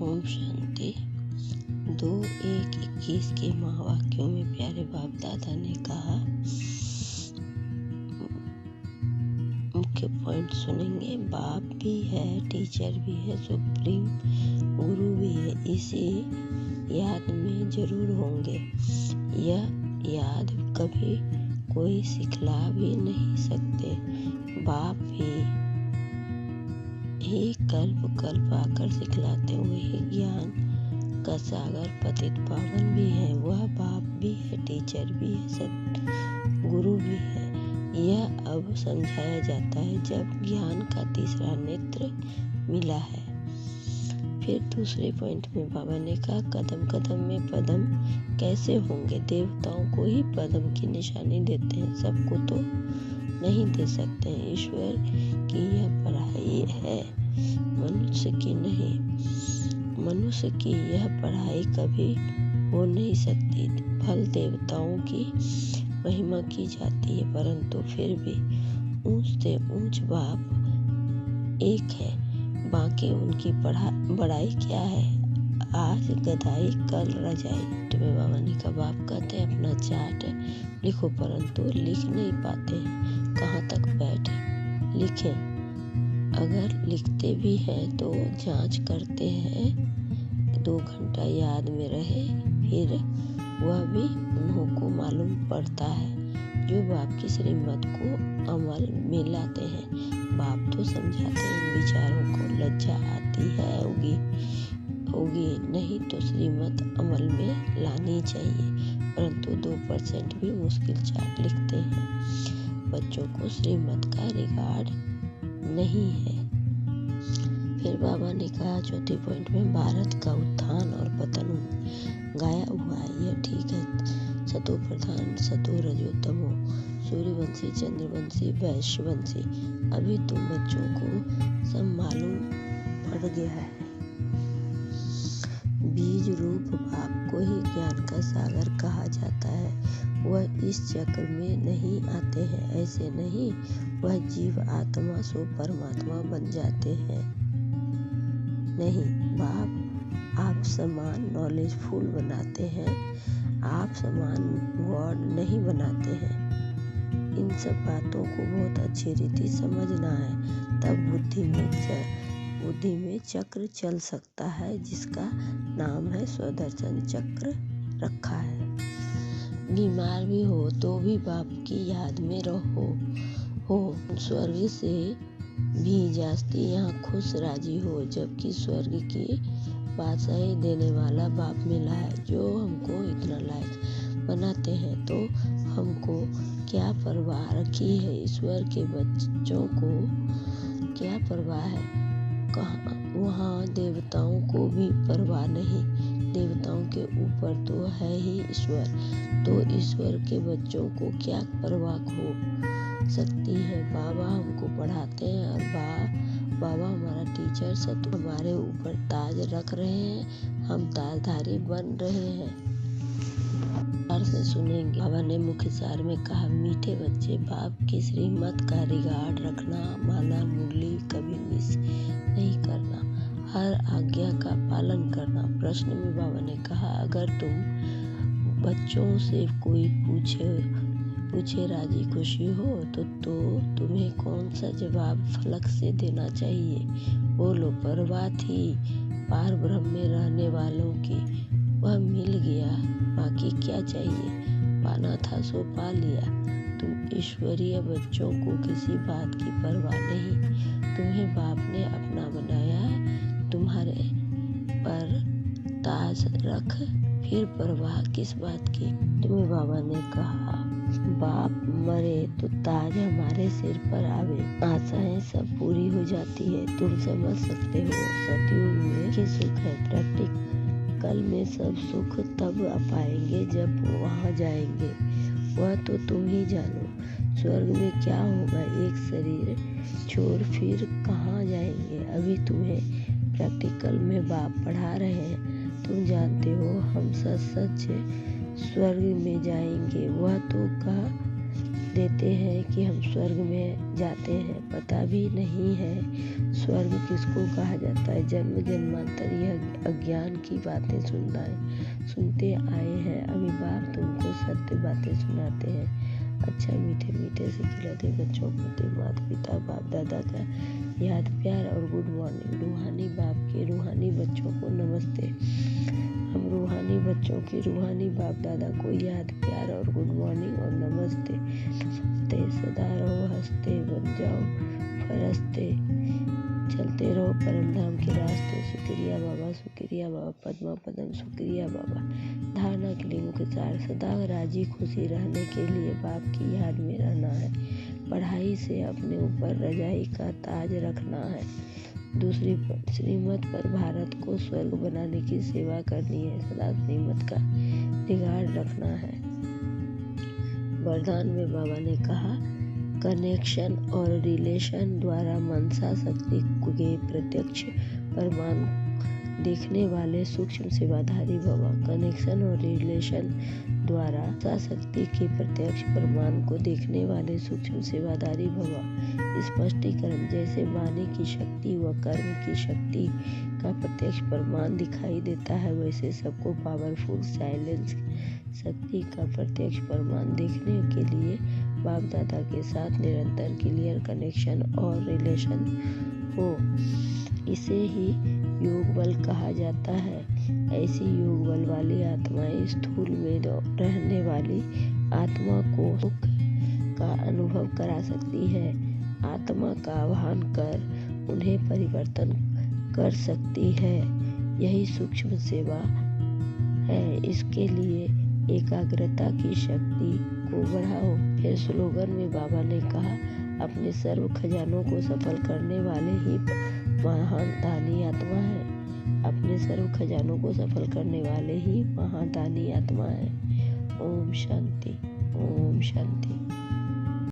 ओम शांति। 2-1-21 के महावाक्यों में प्यारे बाप दादा ने कहा, मुख्य पॉइंट सुनेंगे। बाप भी है, टीचर भी है, सुप्रीम गुरु भी है, इसी याद में जरूर होंगे। यह याद कभी कोई सिखला भी नहीं सकते। बाप ही कल्प आकर सिखलाते हुए ही ज्ञान का सागर पतित पावन भी है। वह बाप भी है, टीचर भी है, सतगुरु भी है। यह अब समझाया जाता है जब ज्ञान का तीसरा नेत्र मिला है। फिर दूसरे पॉइंट में बाबा ने कहा, कदम कदम में पदम कैसे होंगे। देवताओं को ही पदम की निशानी देते हैं, सबको तो नहीं दे सकते हैं। ईश्वर की यह पढ़ाई है, मनुष्य की नहीं। मनुष्य की यह पढ़ाई कभी हो नहीं सकती। फल देवताओं की महिमा की जाती है, परंतु फिर भी ऊंच से ऊंच बाप एक है। बाकी उनकी बड़ाई क्या है। आज गदाई कल रजाई। तुम्हें बाबा ने कहा, बाप कहते हैं अपना चार्ट लिखो, परंतु लिख नहीं पाते हैं। कहाँ तक बैठे लिखें। अगर लिखते भी हैं तो जांच करते हैं, 2 घंटा याद में रहे, फिर वह भी उन्हों को मालूम पड़ता है जो बाप की श्रीमत को अमल में लाते हैं। बाप तो समझाते हैं, इन विचारों को लज्जा आती है होगी नहीं तो श्रीमत अमल में लानी चाहिए, परंतु 2% भी मुश्किल चार्ट लिखते हैं। बच्चों को श्रीमत का रिगार्ड नहीं है। फिर बाबा ने कहा चौथे पॉइंट में, भारत का उत्थान और पतन गाया हुआ है। यह ठीक है। सतो प्रधान, सतो रजो तमो, सूर्यवंशी, चंद्रवंशी, वैश्यवंशी। अभी तुम बच्चों को सब मालूम पड़ गया है। बीज रूप बाप को ही ज्ञान का सागर कहा जाता है। वह इस चक्र में नहीं आते हैं, ऐसे नहीं। वह जीव आत्मा सो परमात्मा बन जाते हैं। नहीं, बाप आप समान नॉलेजफुल बनाते हैं, आप समान गॉड नहीं बनाते हैं। इन सब बातों को बहुत अच्छी रीति समझना है, तब बुद्धि में चक्र चल सकता है, जिसका नाम है स्वदर्शन चक्र रखा है। बीमार भी हो तो भी बाप की याद में रहो। स्वर्ग से भी जास्ती यहाँ खुश राजी हो, जबकि स्वर्ग की बादशाही देने वाला बाप मिला है, जो हमको इतना लायक बनाते हैं। तो हमको क्या परवाह रखी है। ईश्वर के बच्चों को क्या परवाह है। वहाँ देवताओं को भी परवाह नहीं। देवताओं के ऊपर तो है ही ईश्वर, तो ईश्वर के बच्चों को क्या परवाह हो सकती है। बाबा हमको पढ़ाते हैं और बाबा हमारा टीचर सतु हमारे ऊपर ताज रख रहे हैं, हम ताजधारी बन रहे हैं। से सुनेंगे। बाबा ने मुख्य सार में कहा, मीठे बच्चे, बाप की श्रीमत का रिगार्ड रखना, माला मुरली कभी मिस नहीं करना, हर आज्ञा का पालन करना। प्रश्न में बाबा ने कहा, अगर तुम बच्चों से कोई पूछे राजी खुशी हो तो तुम्हें कौन सा जवाब फलक से देना चाहिए। बोलो, परवाह थी पार ब्रह्म में रहने वालों की, वह मिल गया, बाकी क्या चाहिए। पाना था सो पा लिया। तुम ईश्वरीय बच्चों को किसी बात की परवाह नहीं। तुम्हें बाप ने अपना बनाया है, तुम्हारे पर ताज रख, फिर परवाह किस बात की। तुम्हें बाबा ने कहा, बाप मरे तो ताज हमारे सिर पर आवे, आशाएं सब पूरी हो जाती है। तुम समझ सकते हो, सतयुग में ही सुख है। प्रैक्टिकल में सब सुख तब आ पाएंगे जब वहाँ जाएंगे, वह तो तुम ही जानो। स्वर्ग में क्या होगा, एक शरीर छोड़ फिर कहाँ जाएंगे। अभी तुम्हें प्रैक्टिकल में बाप पढ़ा रहे हैं। तुम जानते हो हम सच स्वर्ग में जाएंगे, वह तो कहा देते हैं कि हम स्वर्ग में जाते हैं, पता भी नहीं है स्वर्ग किसको कहा जाता है। जन्म जन्मांतर यह अज्ञान की बातें सुनते आए हैं। अभी बाप तुमको सत्य बातें सुनाते हैं। अच्छा मीठे मीठे से खिलाते बच्चों को दे माता पिता बाप दादा का याद प्यार और गुड मॉर्निंग। रूहानी बाप के रूहानी बच्चों को नमस्ते। हम रूहानी बच्चों के रूहानी बाप दादा को याद प्यार और गुड मॉर्निंग और नमस्ते। नमस्ते। सदा रहो हंसते, बन जाओ फरस्ते, चलते रहो परम धाम के रास्ते। शुक्रिया बाबा, शुक्रिया बाबा, पद्मा पदम शुक्रिया बाबा। धारणा के लिए मुख्य सार, सदा राजी खुशी रहने के लिए बाप की याद में रहना है। पढ़ाई से अपने ऊपर रजाई का ताज रखना है। दूसरी श्रीमत पर भारत को स्वर्ग बनाने की सेवा करनी है। सदा श्रीमत का निगाह रखना है। वरदान में बाबा ने कहा, कनेक्शन और रिलेशन द्वारा मनसा शक्ति के प्रत्यक्ष प्रमाण देखने वाले सूक्ष्म सेवाधारी भव। कनेक्शन और रिलेशन द्वारा शक्ति के प्रत्यक्ष प्रमाण को देखने वाले सूक्ष्म सेवाधारी भव। स्पष्टीकरण, जैसे वाणी की शक्ति व कर्म की शक्ति का प्रत्यक्ष प्रमाण दिखाई देता है, वैसे सबको पावरफुल साइलेंस शक्ति का प्रत्यक्ष प्रमाण देखने के लिए बाप दादा के साथ निरंतर क्लियर कनेक्शन और रिलेशन हो। इसे ही योग बल कहा जाता है। ऐसी योग बल वाली आत्माएं स्थूल में रहने वाली आत्मा को सुख का अनुभव करा सकती है। आत्मा का आह्वान कर उन्हें परिवर्तन कर सकती है। यही सूक्ष्म सेवा है। इसके लिए एकाग्रता की शक्ति को बढ़ाओ। फिर स्लोगन में बाबा ने कहा, अपने सर्व खजानों को सफल करने वाले ही महान दानी आत्मा है। अपने सर्व खजानों को सफल करने वाले ही महादानी आत्मा है। ओम शांति, ओम शांति।